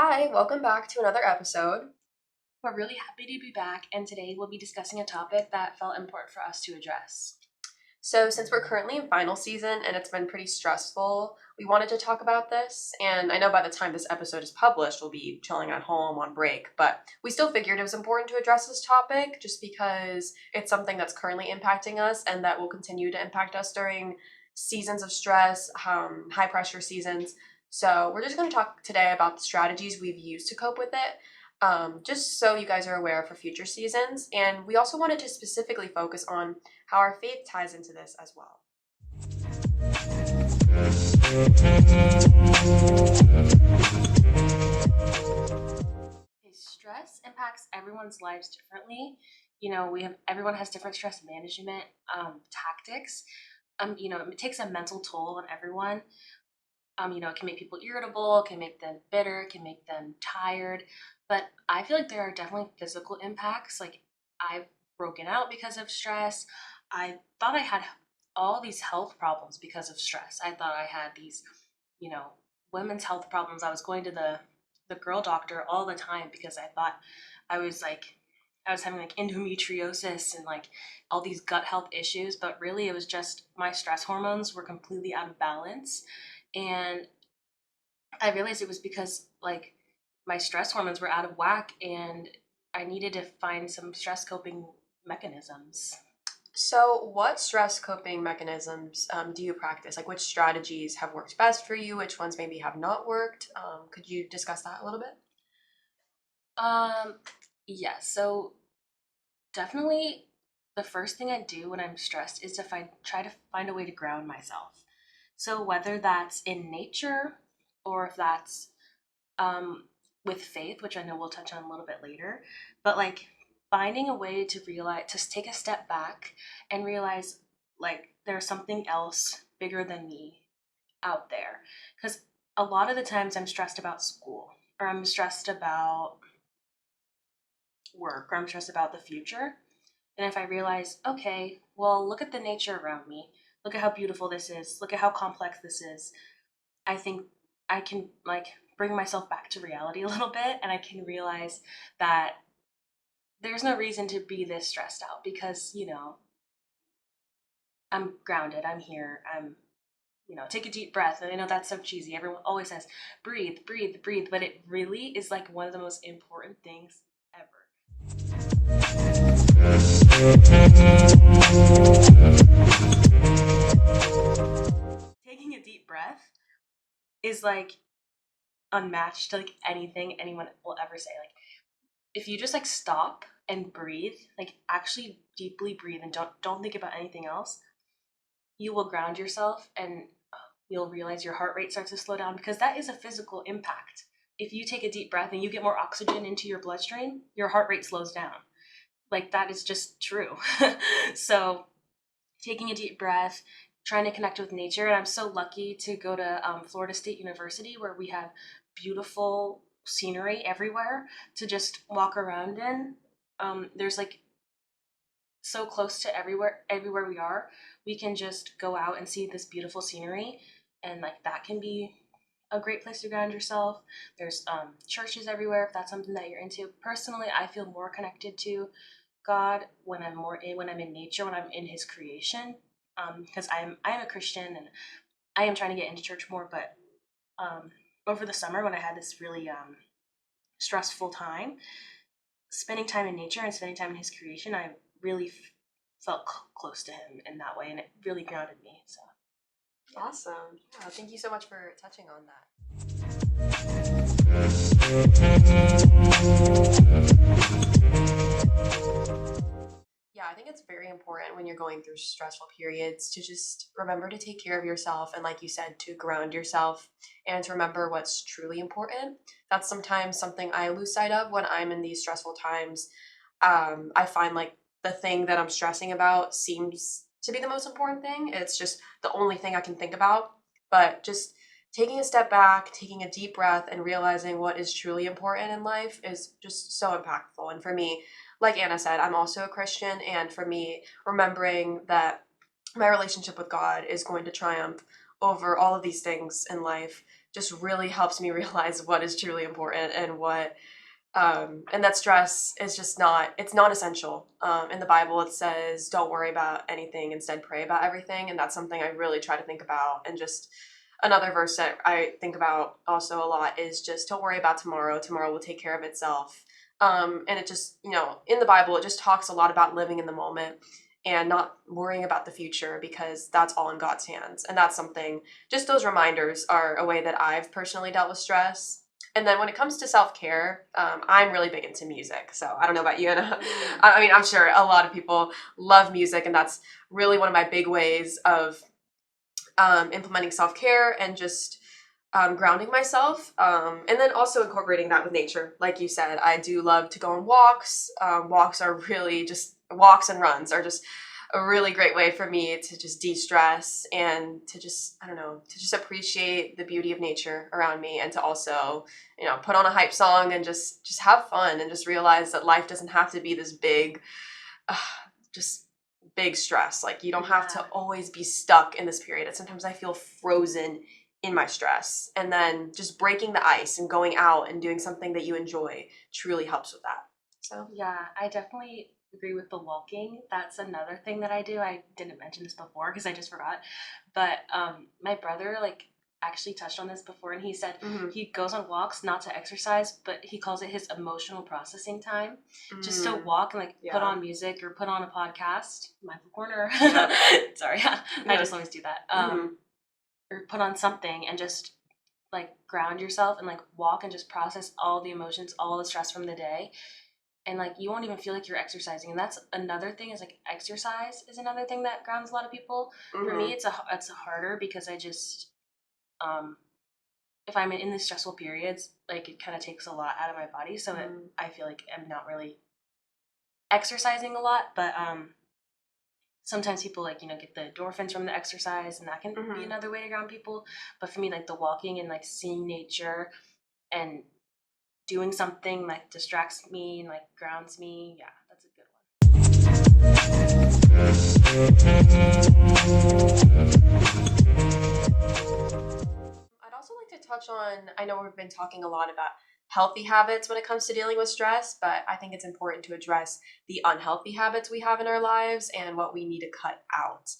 Hi, welcome back to another episode. We're really happy to be back, and today we'll be discussing a topic that felt important for us to address. So, since we're currently in final season and it's been pretty stressful, we wanted to talk about this. And I know by the time this episode is published, we'll be chilling at home on break, but we still figured it was important to address this topic just because it's something that's currently impacting us and that will continue to impact us during seasons of stress, high pressure seasons. So, we're just going to talk today about the strategies we've used to cope with it. Just so you guys are aware for future seasons. And we also wanted to specifically focus on how our faith ties into this as well. Okay, stress impacts everyone's lives differently. Everyone has different stress management tactics. It takes a mental toll on everyone. It can make people irritable, it can make them bitter, it can make them tired. But I feel like there are definitely physical impacts. Like I've broken out because of stress. I thought I had all these health problems because of stress. I thought I had these, you know, women's health problems. I was going to the girl doctor all the time because I thought I was like I was having like endometriosis and like all these gut health issues, but really it was just my stress hormones were completely out of balance. And I realized it was because like my stress hormones were out of whack and I needed to find some stress coping mechanisms. So, what stress coping mechanisms do you practice? Like, which strategies have worked best for you? Which ones maybe have not worked? Could you discuss that a little bit? Um yeah, so definitely the first thing I do when I'm stressed is to try to find a way to ground myself. So whether that's in nature or if that's um, with faith, which I know we'll touch on a little bit later, but like finding a way to realize, to take a step back and realize like there's something else bigger than me out there. Because a lot of the times I'm stressed about school or I'm stressed about work or I'm stressed about the future. And if I realize, okay, well, look at the nature around me, look at how beautiful this is, look at how complex this is, I think I can like bring myself back to reality a little bit and I can realize that there's no reason to be this stressed out because, I'm grounded, I'm here, take a deep breath. And I know that's so cheesy. Everyone always says, breathe, breathe, breathe. But it really is like one of the most important things ever. Taking a deep breath is like unmatched to like anything anyone will ever say. Like if you just like stop and breathe, like actually deeply breathe and don't think about anything else, you will ground yourself and you'll realize your heart rate starts to slow down because that is a physical impact. If you take a deep breath and you get more oxygen into your bloodstream, your heart rate slows down. Like that is just true. So taking a deep breath, trying to connect with nature. And I'm so lucky to go to Florida State University where we have beautiful scenery everywhere to just walk around in. There's like so close to everywhere we are, we can just go out and see this beautiful scenery, and like that can be a great place to ground yourself. There's churches everywhere if that's something that you're into. Personally, I feel more connected to God when I'm in nature, when I'm in His creation, because I am a Christian and I am trying to get into church more. But um, over the summer when I had this really stressful time, spending time in nature and spending time in His creation, I really felt close to Him in that way, and it really grounded me. So yeah. Awesome. Yeah, thank you so much for touching on that. Yeah, I think it's very important when you're going through stressful periods to just remember to take care of yourself and, like you said, to ground yourself and to remember what's truly important. That's sometimes something I lose sight of when I'm in these stressful times. I find like the thing that I'm stressing about seems to be the most important thing. It's just the only thing I can think about. But just taking a step back, taking a deep breath, and realizing what is truly important in life is just so impactful. And for me, like Anna said, I'm also a Christian. And for me, remembering that my relationship with God is going to triumph over all of these things in life just really helps me realize what is truly important and what and that stress is just not, it's not essential. In the Bible, it says, don't worry about anything, instead pray about everything. And that's something I really try to think about. And just another verse that I think about also a lot is just don't worry about tomorrow. Tomorrow will take care of itself. And it just, in the Bible, it just talks a lot about living in the moment and not worrying about the future because that's all in God's hands. And that's something, just those reminders are a way that I've personally dealt with stress. And then when it comes to self-care, I'm really big into music. So I don't know about you. And I mean, I'm sure a lot of people love music, and that's really one of my big ways of implementing self-care and just grounding myself. And then also incorporating that with nature. Like you said, I do love to go on walks. Walks are really just, walks and runs are just a really great way for me to just de-stress and to just, I don't know, to just appreciate the beauty of nature around me, and to also, put on a hype song and just have fun and just realize that life doesn't have to be this big, uh, just big stress. Like, you don't have to always be stuck in this period. And sometimes I feel frozen in my stress, and then just breaking the ice and going out and doing something that you enjoy truly helps with that. So Yeah, I definitely agree with the walking. That's another thing that I do. I didn't mention this before because I just forgot. But my brother actually touched on this before, and he said he goes on walks not to exercise, but he calls it his emotional processing time. Just to walk and put on music or put on a podcast. Mindful Corner. Sorry, I just always do that. Or put on something and just ground yourself and walk and just process all the emotions, all the stress from the day. And you won't even feel like you're exercising. And that's another thing, is exercise is another thing that grounds a lot of people. For me, it's harder because I just if I'm in these stressful periods, it kind of takes a lot out of my body. So I feel like I'm not really exercising a lot, but sometimes people get the endorphins from the exercise, and that can be another way to ground people. But for me, the walking and seeing nature and doing something distracts me and grounds me. Yeah, that's a good one. I'd also like to touch on, I know we've been talking a lot about healthy habits when it comes to dealing with stress, but I think it's important to address the unhealthy habits we have in our lives and what we need to cut out.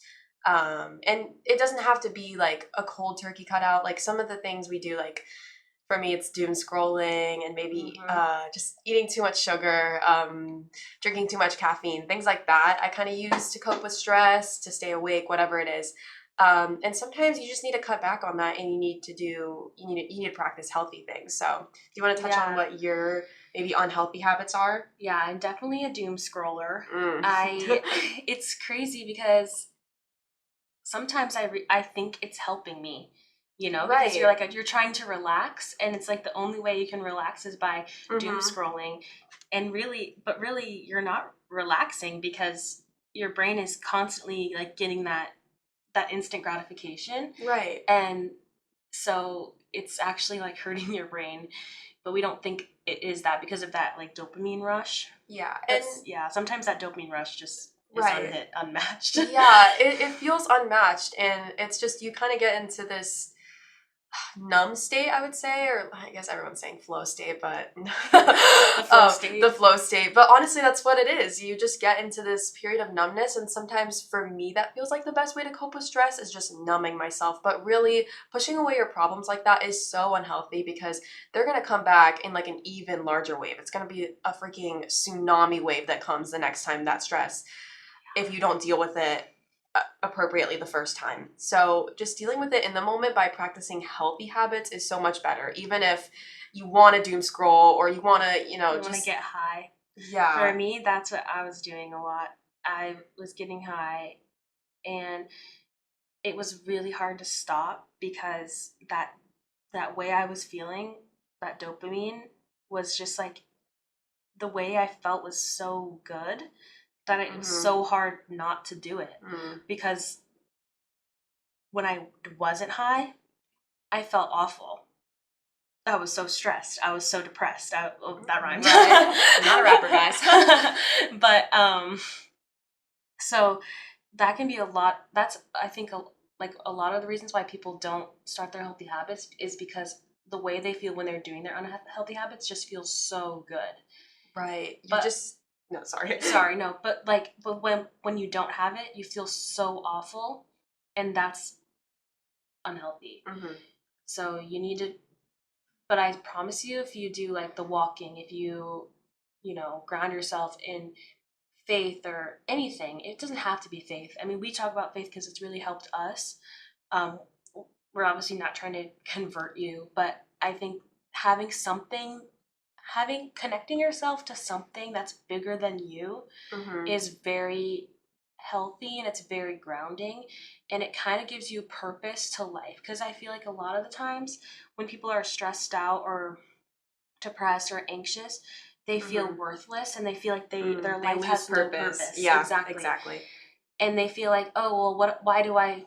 And it doesn't have to be a cold turkey cutout. Some of the things we do, for me, it's doom scrolling and maybe just eating too much sugar, drinking too much caffeine, things like that. I kind of use to cope with stress, to stay awake, whatever it is. And sometimes you just need to cut back on that, and you need to practice healthy things. So do you want to touch on what your maybe unhealthy habits are? Yeah, I'm definitely a doom scroller. Mm. It's crazy because sometimes I think it's helping me, because you're trying to relax, and it's the only way you can relax is by doom scrolling. And really you're not relaxing because your brain is constantly getting that instant gratification. Right. And so it's actually hurting your brain, but we don't think it is that because of that dopamine rush. Yeah. Sometimes that dopamine rush just is unmatched. Yeah, it feels unmatched, and it's just, you kind of get into this numb state, I would say, or I guess everyone's saying flow state, but the flow state. The flow state. But honestly, that's what it is. You just get into this period of numbness, and sometimes for me, that feels like the best way to cope with stress is just numbing myself. But really, pushing away your problems like that is so unhealthy because they're gonna come back in an even larger wave. It's gonna be a freaking tsunami wave that comes the next time that stress, if you don't deal with it appropriately the first time. So just dealing with it in the moment by practicing healthy habits is so much better. Even if you want to doom scroll or you want to, just get high. Yeah. For me, that's what I was doing a lot. I was getting high, and it was really hard to stop because that way I was feeling, that dopamine was just the way I felt was so good that it was so hard not to do it. Because when I wasn't high, I felt awful. I was so stressed. I was so depressed. That rhymes. Right. Not a rapper, guys. But so that can be a lot. That's, I think, like a lot of the reasons why people don't start their healthy habits is because the way they feel when they're doing their unhealthy habits just feels so good. Right. You But just no, sorry. sorry, no, but like, but when you don't have it, you feel so awful, and that's unhealthy. Hmm. So you need to. But I promise you, if you do like the walking, if you know, ground yourself in faith or anything, it doesn't have to be faith. I mean, we talk about faith because it's really helped us. Um, we're obviously not trying to convert you, but I think having something, having connecting yourself to something that's bigger than you Hmm. is very healthy and it's very grounding, and it kind of gives you purpose to life, because I feel like a lot of the times when people are stressed out or depressed or anxious, they feel Hmm. worthless and they feel like their They life lose has no purpose. purpose. Yeah, Exactly. exactly. And they feel like, oh well, what why do I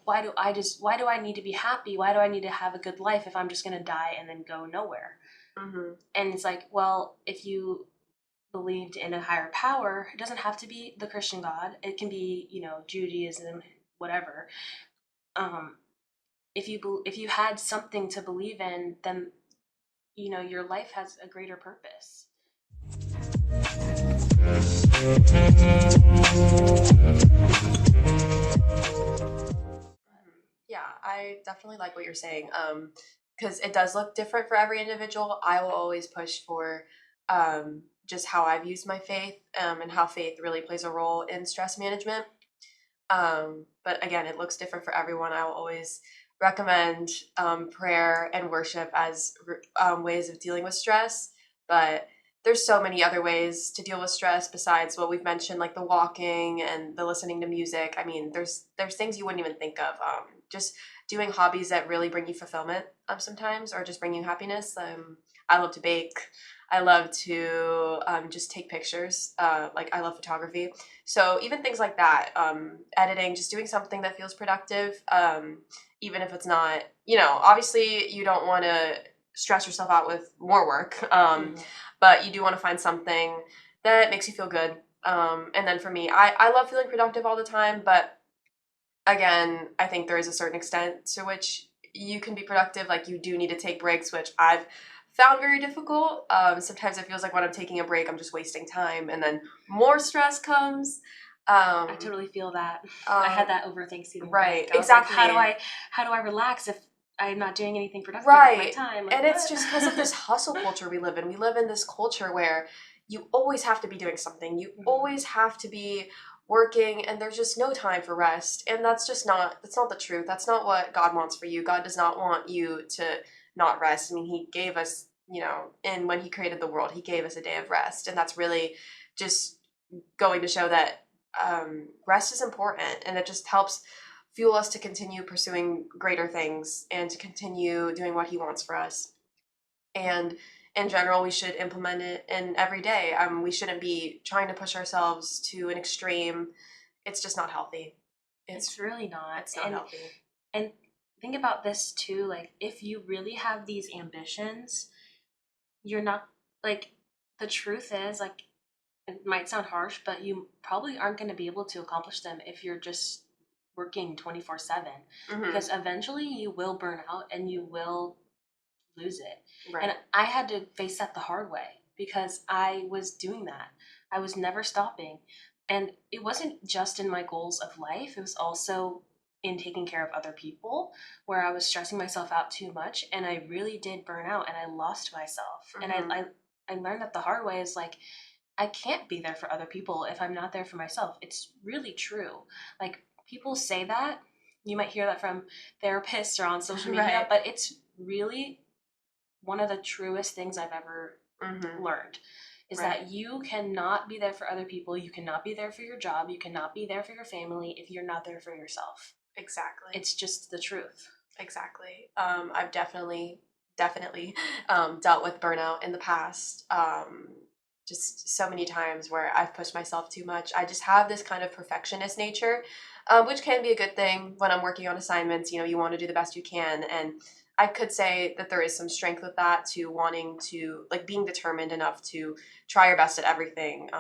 need to be happy? Why do I need to have a good life if I'm just going to die and then go nowhere? Hmm. And it's like, well, if you believed in a higher power, it doesn't have to be the Christian God. It can be, you know, Judaism, whatever. Um, if you had something to believe in, then you know your life has a greater purpose. Yeah, I definitely like what you're saying. Because it does look different for every individual. I will always push for just how I've used my faith and how faith really plays a role in stress management. But again, it looks different for everyone. I will always recommend prayer and worship as ways of dealing with stress. But there's so many other ways to deal with stress besides what we've mentioned, like the walking and the listening to music. I mean, there's things you wouldn't even think of. Just doing hobbies that really bring you fulfillment sometimes, or just bring you happiness. I love to bake. I love to just take pictures. Like I love photography. So even things like that, editing, just doing something that feels productive, even if it's not, obviously you don't want to stress yourself out with more work, Mm-hmm. but you do want to find something that makes you feel good. And then for me, I love feeling productive all the time, but again, I think there is a certain extent to which you can be productive. Like you do need to take breaks, which I've found very difficult. Sometimes it feels like when I'm taking a break, I'm just wasting time, and then more stress comes. I Um, totally feel that. I had um, that over Thanksgiving right, break. I was like, exactly, how do I relax if I'm not doing anything productive with my right. time? And Like it's what? just because of this hustle culture we live in. We live in this culture where you always have to be doing something. You Mhm. always have to be working, and there's just no time for rest. And that's not the truth. That's not what God wants for you. God does not want you to not rest. I mean, he gave us, and when he created the world, he gave us a day of rest. And that's really just going to show that rest is important, and it just helps fuel us to continue pursuing greater things and to continue doing what he wants for us. And in general, we should implement it in every day. We shouldn't be trying to push ourselves to an extreme. It's just not healthy. It's It's really not. it's not healthy. And think about this too, like if you really have these ambitions, you're not like the truth is like it might sound harsh, but you probably aren't going to be able to accomplish them if you're just working 24/7, Hmm. because eventually you will burn out and you will lose it. Right. And I had to face that the hard way because I was doing that. I was never stopping. And it wasn't just in my goals of life, it was also in taking care of other people where I was stressing myself out too much and I really did burn out and I lost myself. And Hmm. I learned that the hard way is like I can't be there for other people if I'm not there for myself. It's really true. Like people say that, you might hear that from therapists or on social media, Right. but it's really one of the truest things I've ever Hmm. learned is Right. that you cannot be there for other people. You cannot be there for your job. You cannot be there for your family if you're not there for yourself. Exactly. It's just the truth. Exactly. I've definitely dealt with burnout in the past. Just so many times where I've pushed myself too much. I just have this kind of perfectionist nature, which can be a good thing when I'm working on assignments. You want to do the best you can. And I could say that there is some strength with that, to wanting to, like, being determined enough to try your best at everything,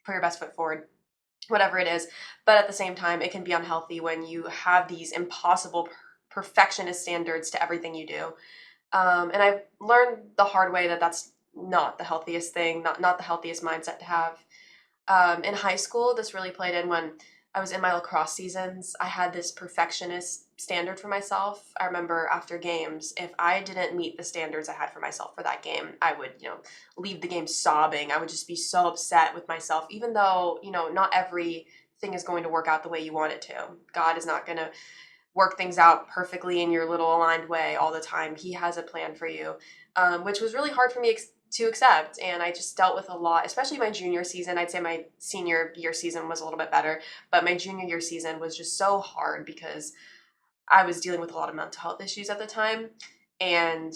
put your best foot forward. whatever it is. But at the same time, it can be unhealthy when you have these impossible perfectionist standards to everything you do. And I've learned the hard way that that's not the healthiest thing, not the healthiest mindset to have. In high school, this really played in when I was in my lacrosse seasons. I had this perfectionist standard for myself. I remember after games, if I didn't meet the standards I had for myself for that game, I would, leave the game sobbing. I would just be so upset with myself, even though, not everything is going to work out the way you want it to. God is not going to work things out perfectly in your little aligned way all the time. He has a plan for you, which was really hard for me to accept. And I just dealt with a lot, especially my junior season. I'd say my senior year season was a little bit better, but my junior year season was just so hard because I was dealing with a lot of mental health issues at the time. And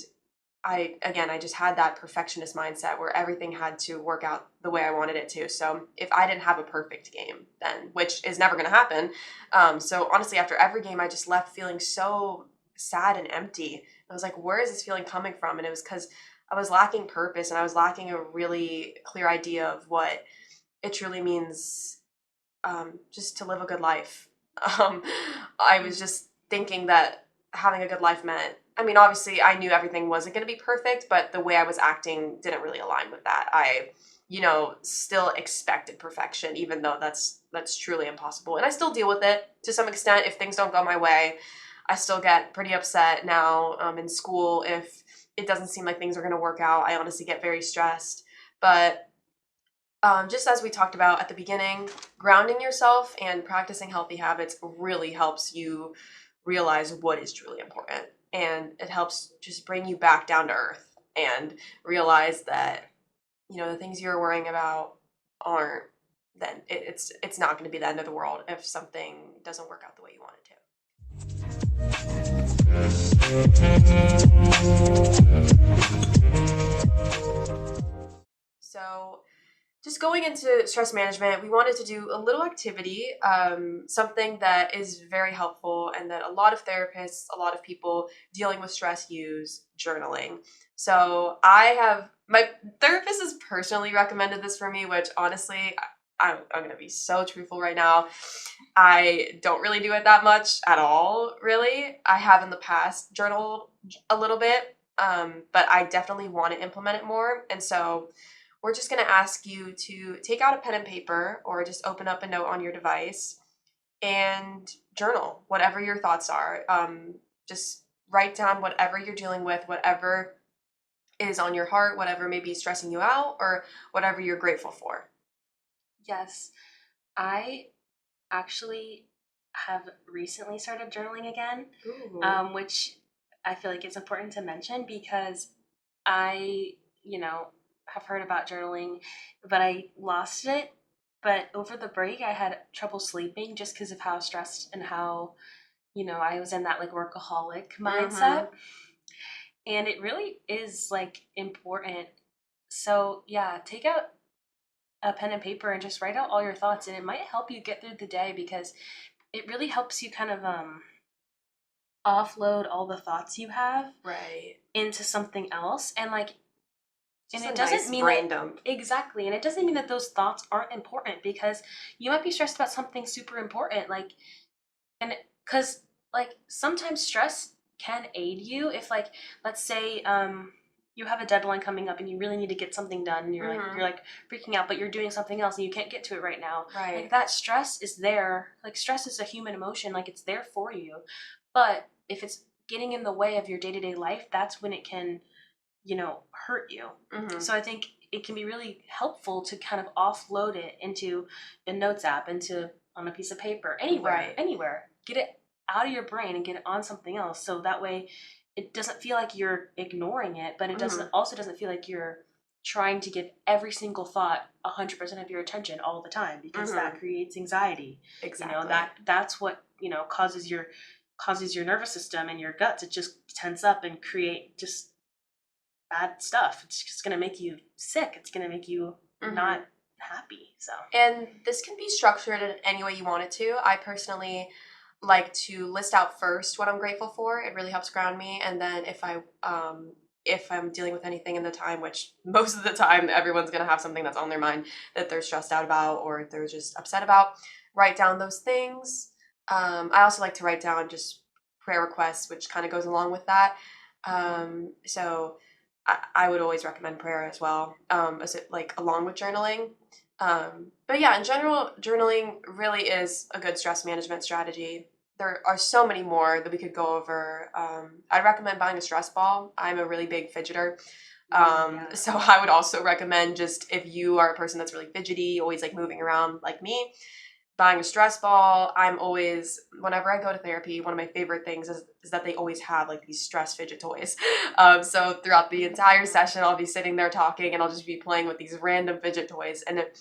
I just had that perfectionist mindset where everything had to work out the way I wanted it to. So if I didn't have a perfect game, then, which is never going to happen. So honestly, after every game, I just left feeling so sad and empty. I was like, where is this feeling coming from? And it was because I was lacking purpose and I was lacking a really clear idea of what it truly means, just to live a good life. Um, I was just thinking that having a good life meant, I mean, obviously, I knew everything wasn't going to be perfect, but the way I was acting didn't really align with that. I, still expected perfection, even though that's truly impossible. And I still deal with it to some extent. If things don't go my way, I still get pretty upset now, in school. If it doesn't seem like things are going to work out, I honestly get very stressed. But just as we talked about at the beginning, grounding yourself and practicing healthy habits really helps you realize what is truly important. And it helps just bring you back down to earth and realize that, the things you're worrying about aren't, then it's not going to be the end of the world if something doesn't work out the way you want it to. So just going into stress management, we wanted to do a little activity, something that is very helpful and that a lot of therapists, a lot of people dealing with stress use: journaling. So my therapist has personally recommended this for me, which honestly, I'm going to be so truthful right now. I don't really do it that much at all, really. I have in the past journaled a little bit, but I definitely want to implement it more. And so we're just going to ask you to take out a pen and paper or just open up a note on your device and journal whatever your thoughts are. Just write down whatever you're dealing with, whatever is on your heart, whatever may be stressing you out, or whatever you're grateful for. Yes, I actually have recently started journaling again, which I feel like it's important to mention because I, have heard about journaling, but I lost it. But over the break, I had trouble sleeping just because of how stressed and how, I was in that like workaholic mindset. And it really is like important. So, yeah, take out a pen and paper and just write out all your thoughts, and it might help you get through the day because it really helps you kind of offload all the thoughts you have Right. into something else. And like, Just and a it doesn't nice mean brain that dump. exactly, and it doesn't mean that those thoughts aren't important because you might be stressed about something super important, like, and because like sometimes stress can aid you if like, let's say you have a deadline coming up and you really need to get something done and you're like freaking out, but you're doing something else and you can't get to it right now. Right. Like that stress is there. Like stress is a human emotion, like it's there for you. But if it's getting in the way of your day-to-day life, that's when it can, hurt you. So I think it can be really helpful to kind of offload it into a notes app, into on a piece of paper, anywhere, Right. anywhere. Get it out of your brain and get it on something else. So that way it doesn't feel like you're ignoring it, but it doesn't feel like you're trying to give every single thought 100% of your attention all the time because that creates anxiety. Exactly. That's what, causes your nervous system and your gut to just tense up and create just bad stuff. It's just going to make you sick. It's going to make you not happy. So, and this can be structured in any way you want it to. I personally like to list out first what I'm grateful for. It really helps ground me. And then if I if I'm dealing with anything in the time, which most of the time everyone's gonna have something that's on their mind that they're stressed out about or they're just upset about, write down those things. I also like to write down just prayer requests, which kind of goes along with that. So I would always recommend prayer as well, as it, like along with journaling. But yeah, in general, journaling really is a good stress management strategy. There are so many more that we could go over. I'd recommend buying a stress ball. I'm a really big fidgeter. Yeah. So I would also recommend, just if you are a person that's really fidgety, always like moving around like me, buying a stress ball. I'm always, whenever I go to therapy, one of my favorite things is that they always have like these stress fidget toys. So throughout the entire session, I'll be sitting there talking and I'll just be playing with these random fidget toys. And it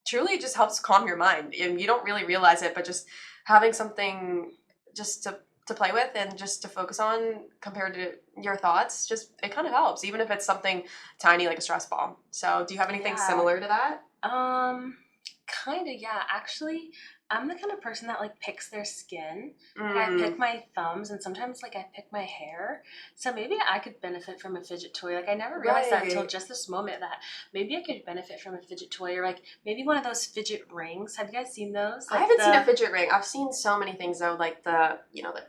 truly just helps calm your mind. And you don't really realize it, but just having something just to play with and just to focus on compared to your thoughts, just it kind of helps, even if it's something tiny like a stress ball. So do you have anything Yeah. similar to that? Kind of, yeah. Actually, I'm the kind of person that like picks their skin. Like, I Mm, pick my thumbs, and sometimes like I pick my hair. So maybe I could benefit from a fidget toy. Like I never realized that until right. just this moment that maybe I could benefit from a fidget toy, or like maybe one of those fidget rings. Have you guys seen those? I Like haven't seen a the fidget ring. I've seen so many things though, like the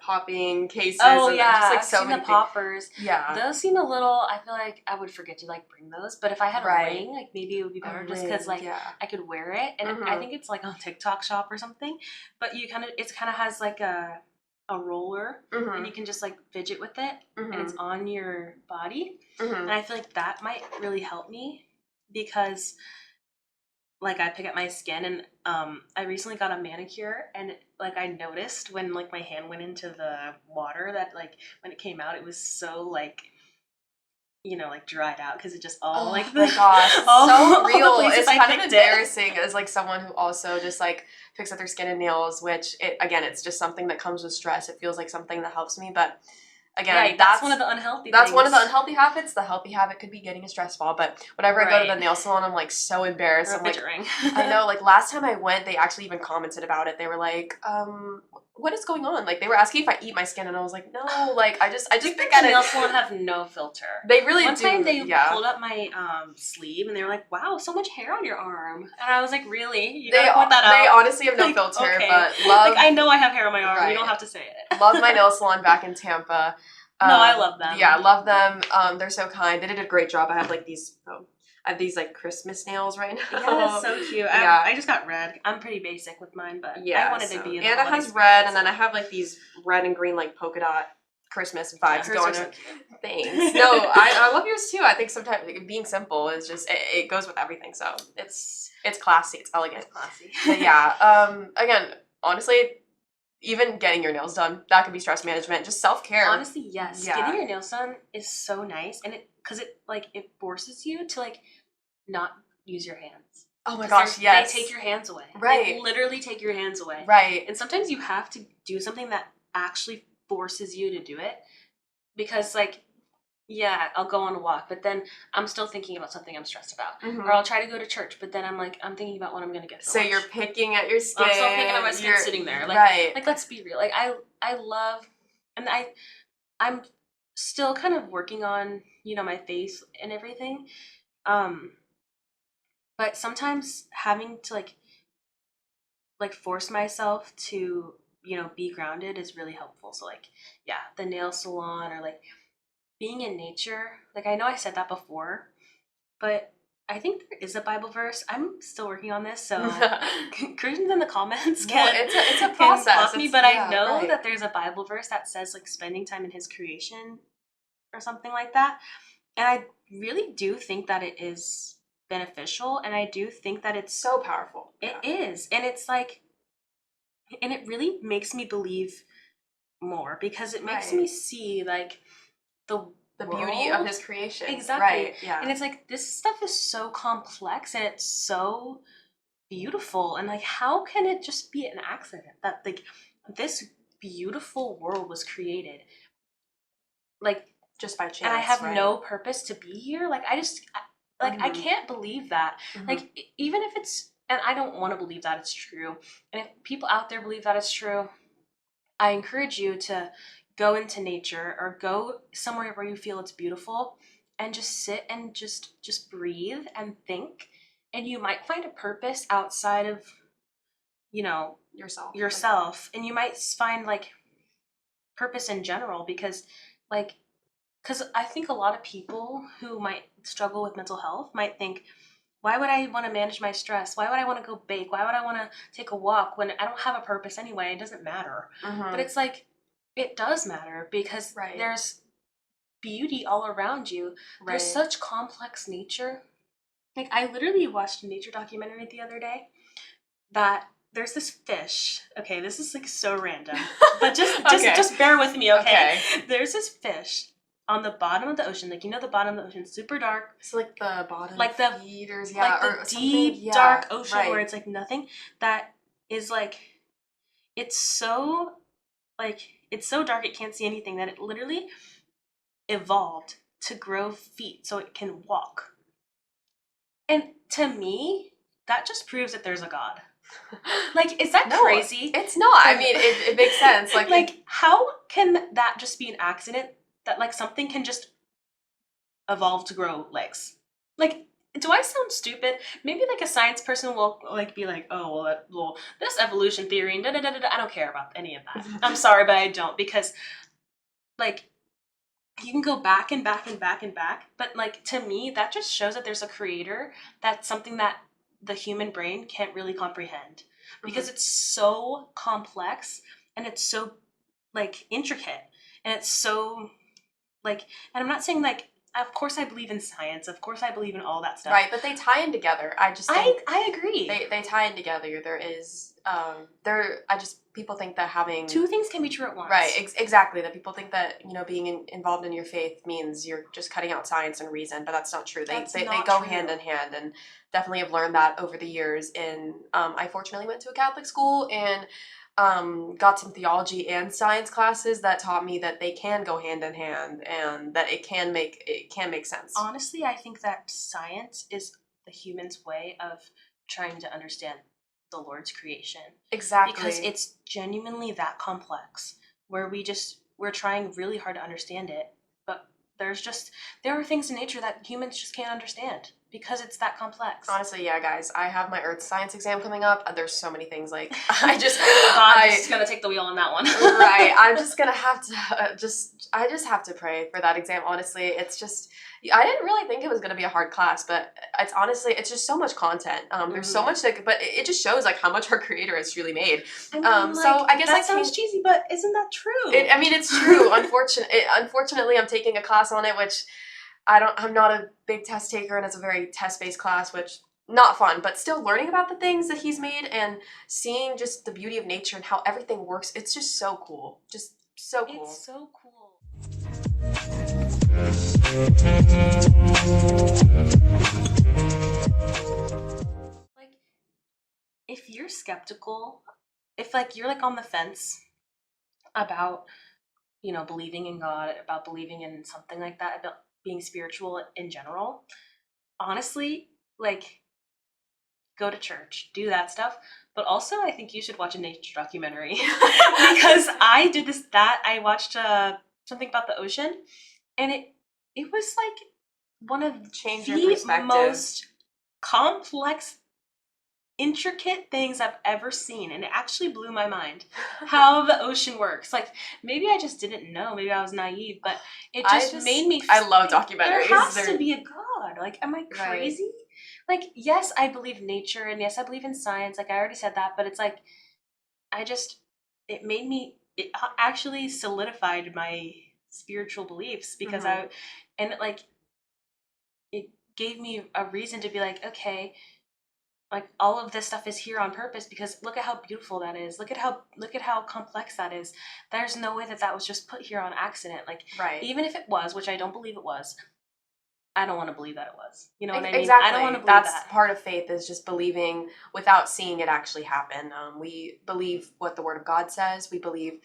popping cases Oh and just yeah, like I've so seen the many things. poppers. Yeah, Those seem a little. I feel like I would forget to like bring those. But if I had a right. ring, like maybe it would be A better, just because ring. like Yeah. I could wear it, and I Mhm. think it's like on TikTok Shop or something. But it kind of has like a roller, and Mhm. you can just like fidget with it, and it's Mhm. on your body. And Mhm. I feel like that might really help me because like I pick up my skin, and I recently got a manicure, and like I noticed when like my hand went into the water that like when it came out it was so like like dried out because it just all Oh like my gosh, it's so all the real. places It's I kind of picked it. embarrassing as like someone who also just like picks at their skin and nails, which it again, it's just something that comes with stress. It feels like something that helps me, but again, Yeah, that's one of the unhealthy that's one of the things. unhealthy habits. The healthy habit could be getting a stress ball, but whenever I go to the Right. nail salon, I'm like so embarrassed. Or a I'm like, fidget ring. I know, like last time I went, they actually even commented about it. They were like, what is going on? Like they were asking if I eat my skin, and I was like, no, like I I just think pick that at the nail it. salon have no filter. They really One time do, they yeah. pulled up my sleeve and they were like, "Wow, so much hair on your arm," and I was like, "Really? You They gotta point that they out?" honestly have no Like, filter, okay, but like love I know I have hair on my arm. You don't right. have to say it. Love my nail salon back in Tampa. No, I love Yeah, them. love them. They're so kind. They did a great job. I have like these. I have these like Christmas nails right Yeah, now. so cute. Yeah, I just got red. I'm pretty basic with mine, but I yeah. wanted to So be in the Anna holiday has spirit. red, and then I So have like these red and green like polka dot Christmas yeah, vibes hers are going so on. cute. Thanks. No, I love yours too. I think sometimes like, being simple is just it goes with everything. So it's classy. It's elegant. It's classy. But yeah. Again, honestly, even getting your nails done, that could be stress management. Just self care. Honestly, yes. Getting Yeah. your nails done is so nice, and it forces you to like not use your hands. Oh my 'Cause gosh, they yes. take your hands away. They Right. literally take your hands away. Right. And sometimes you have to do something that actually forces you to do it because like yeah, I'll go on a walk, but then I'm still thinking about something I'm stressed about. Mhm. Or I'll try to go to church, but then I'm thinking about what I'm gonna get for So lunch. you're picking at your skin. I'm still picking at my skin You're sitting there. right. Like let's be real. Like I love and I'm still kind of working on, my face and everything. Um, but sometimes having to like force myself to, be grounded is really helpful. So like, yeah, the nail salon or like being in nature. Like I know I said that before, but I think there is a Bible verse. I'm still working on this, so Christians in the comments No, can it's a can process. block me. It's But I yeah, know right. that there's a Bible verse that says like spending time in His creation or something like that. And I really do think that it is beneficial, and I do think that So powerful. it Yeah. is. And it's like and it really makes me believe more because it makes me Right. see like the The beauty of world. his creation. Exactly. Right. Yeah. And it's like this stuff is so complex and it's so beautiful, and like how can it just be an accident that like this beautiful world was created like Just by and I chance, have right? no purpose to be here. Like I Mhm. can't believe that. Mhm. Like even if it's and I don't want to believe that it's true. And if people out there believe that it's true, I encourage you to go into nature or go somewhere where you feel it's beautiful and just sit and just breathe and think, and you might find a purpose outside of, you know, Yourself. yourself, and you might find like purpose in general, because like because I think a lot of people who might struggle with mental health might think, why would I want to manage my stress? Why would I want to go bake? Why would I want to take a walk when I don't have a purpose anyway? It doesn't matter. Mm-hmm. But it's like, it does matter, because Right. there's beauty all around you. There's such complex nature. Like, I literally watched a nature documentary the other day that there's this fish. Okay, this is like so random, but just bear with me, okay? There's this fish on the bottom of the ocean, like, you know, the bottom of the ocean, super dark. It's like the bottom, like the feeders, like the deep dark ocean, right, where it's like nothing. That is like, it's so dark it can't see anything, that it literally evolved to grow feet so it can walk. And to me, that just proves that there's a God. Like, is that crazy? It's not. I mean, it makes sense. Like, how can that just be an accident, that like something can just evolve to grow legs? Like, do I sound stupid? Maybe like a science person will like be like, oh, well, this evolution theory and da da da da. I don't care about any of that. I'm sorry, but I don't, because like, you can go back and back and back and back, but like, to me, that just shows that there's a creator. That's something that the human brain can't really comprehend, because it's so complex, and it's so like intricate, and it's so like, and I'm not saying like, of course I believe in science, of course I believe in all that stuff. Right, but they tie in together. I just think I agree. They tie in together. There is people think that having two things can be true at once. Right, exactly. That people think that, you know, being involved in your faith means you're just cutting out science and reason, but that's not true. They go hand in hand, and definitely have learned that over the years. And I fortunately went to a Catholic school and got some theology and science classes that taught me that they can go hand in hand, and that it can make sense. Honestly, I think that science is the human's way of trying to understand the Lord's creation. Exactly. Because it's genuinely that complex, where we're trying really hard to understand it, but there are things in nature that humans just can't understand, because it's that complex. Honestly, yeah, guys, I have my earth science exam coming up, and there's so many things like God's just gonna take the wheel on that one. Right, I'm just gonna have to I just have to pray for that exam. Honestly, it's just, I didn't really think it was gonna be a hard class, but it's just so much content. There's so much but it just shows like how much our Creator has truly made. I mean, so I guess that sounds cheesy, but isn't that true? It's true. Unfortunately, I'm taking a class on it, which I'm not a big test taker, and it's a very test-based class, which not fun, but still learning about the things that he's made and seeing just the beauty of nature and how everything works. It's just so cool. Just so cool. It's so cool. Like, if you're skeptical, if like you're like on the fence about, you know, believing in God, about believing in something like that, about being spiritual in general, honestly, like, go to church, do that stuff. But also, I think you should watch a nature documentary. Because I watched something about the ocean, and it was like one of the most complex, intricate things I've ever seen, and it actually blew my mind how the ocean works. Like, maybe I just didn't know, maybe I was naive, but it just made me I love documentaries. There has to be a God. Like, am I crazy? Right. Like, yes, I believe in nature, and yes, I believe in science, like I already said that, but it's like, it actually solidified my spiritual beliefs, because it gave me a reason to be like, okay, like, all of this stuff is here on purpose, because look at how beautiful that is. Look at how complex that is. There's no way that was just put here on accident. Like, right. Even if it was, which I don't believe it was, I don't want to believe that it was. You know what I mean? Exactly. I don't want to believe That's that. Part of faith is just believing without seeing it actually happen. We believe what the Word of God says. We believe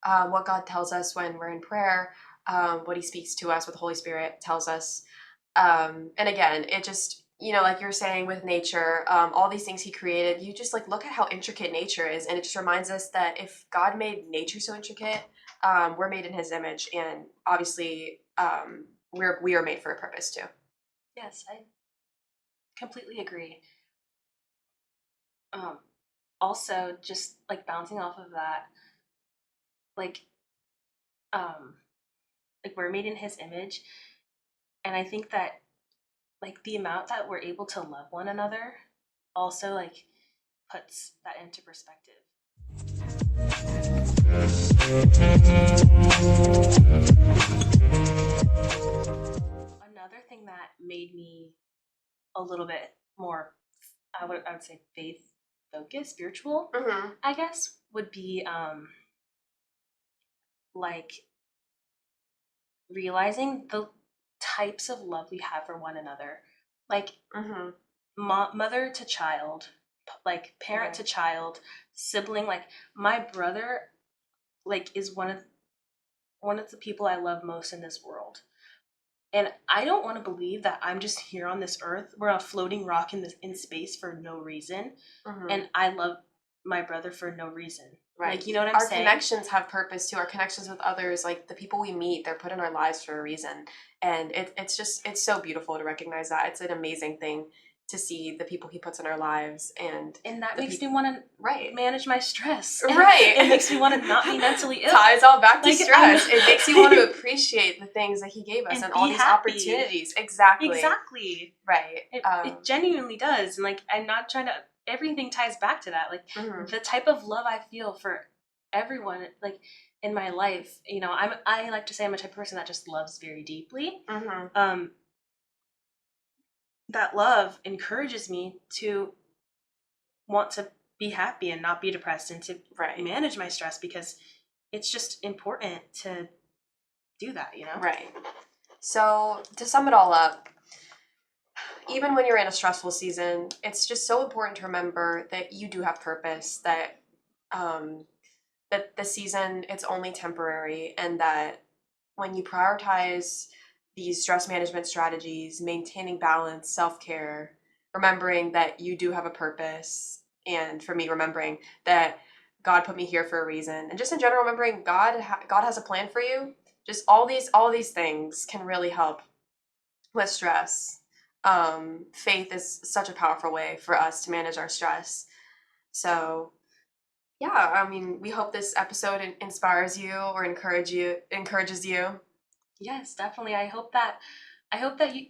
what God tells us when we're in prayer, what He speaks to us, what the Holy Spirit tells us. And again, it just, you know, like you're saying with nature, all these things He created, you just like look at how intricate nature is, and it just reminds us that if God made nature so intricate, we're made in his image, and obviously we are made for a purpose too. Yes, I completely agree. Also, just like bouncing off of that, like like we're made in his image, and I think that like the amount that we're able to love one another also like puts that into perspective. Another thing that made me a little bit more, I would say faith focused, spiritual, Mm-hmm. I guess, would be like realizing the types of love we have for one another, like Mm-hmm. mother to child, like parent to child, sibling. Like my brother, like is one of the people I love most in this world. And I don't want to believe that I'm just here on this earth. We're a floating rock in space for no reason. Mm-hmm. And I love my brother for no reason. Right. Like, you know what I'm our saying? connections have purpose too. Our connections with others, like the people we meet, they're put in our lives for a reason. And it's so beautiful to recognize that. It's an amazing thing to see the people he puts in our lives, and that the makes me want to right. manage my stress. Right. It makes me want to not be mentally ill. Ties all back to Like, stress. It makes you want to appreciate the things that he gave us and all be these happy. opportunities. Exactly. Exactly. Right. It genuinely does. And like, I'm not trying to, everything ties back to that. Like the type of love I feel for everyone, like in my life, you know, I like to say I'm a type of person that just loves very deeply. Mm-hmm. That love encourages me to want to be happy and not be depressed, and to manage my stress, because it's just important to do that, you know? Right. So to sum it all up, even when you're in a stressful season, it's just so important to remember that you do have purpose, that that the season, it's only temporary, and that when you prioritize these stress management strategies, maintaining balance, self-care, remembering that you do have a purpose, and for me, remembering that God put me here for a reason, and just in general, remembering God has a plan for you. Just all these things can really help with stress. Faith is such a powerful way for us to manage our stress. So yeah, I mean, we hope this episode inspires you or encourages you. Yes, definitely. I hope that you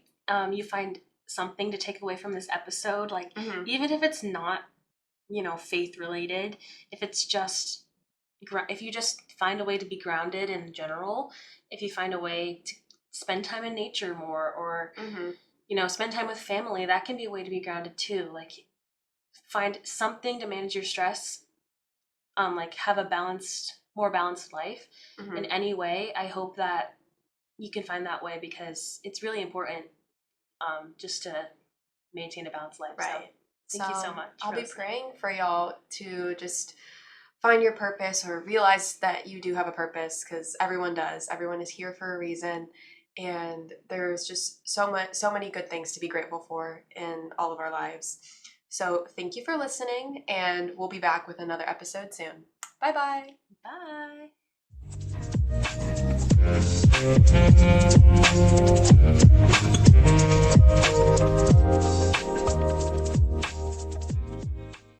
you find something to take away from this episode. Like even if it's not, you know, faith related, if it's just if you just find a way to be grounded in general, if you find a way to spend time in nature more, or you know, spend time with family, that can be a way to be grounded too. Like find something to manage your stress. Like have a more balanced life in any way. I hope that you can find that way, because it's really important just to maintain a balanced life. Right. So thank you so much. I'll be praying for y'all to just find your purpose, or realize that you do have a purpose, because everyone does. Everyone is here for a reason, and there's just so many good things to be grateful for in all of our lives. So thank you for listening, and we'll be back with another episode soon. Bye-bye. Bye.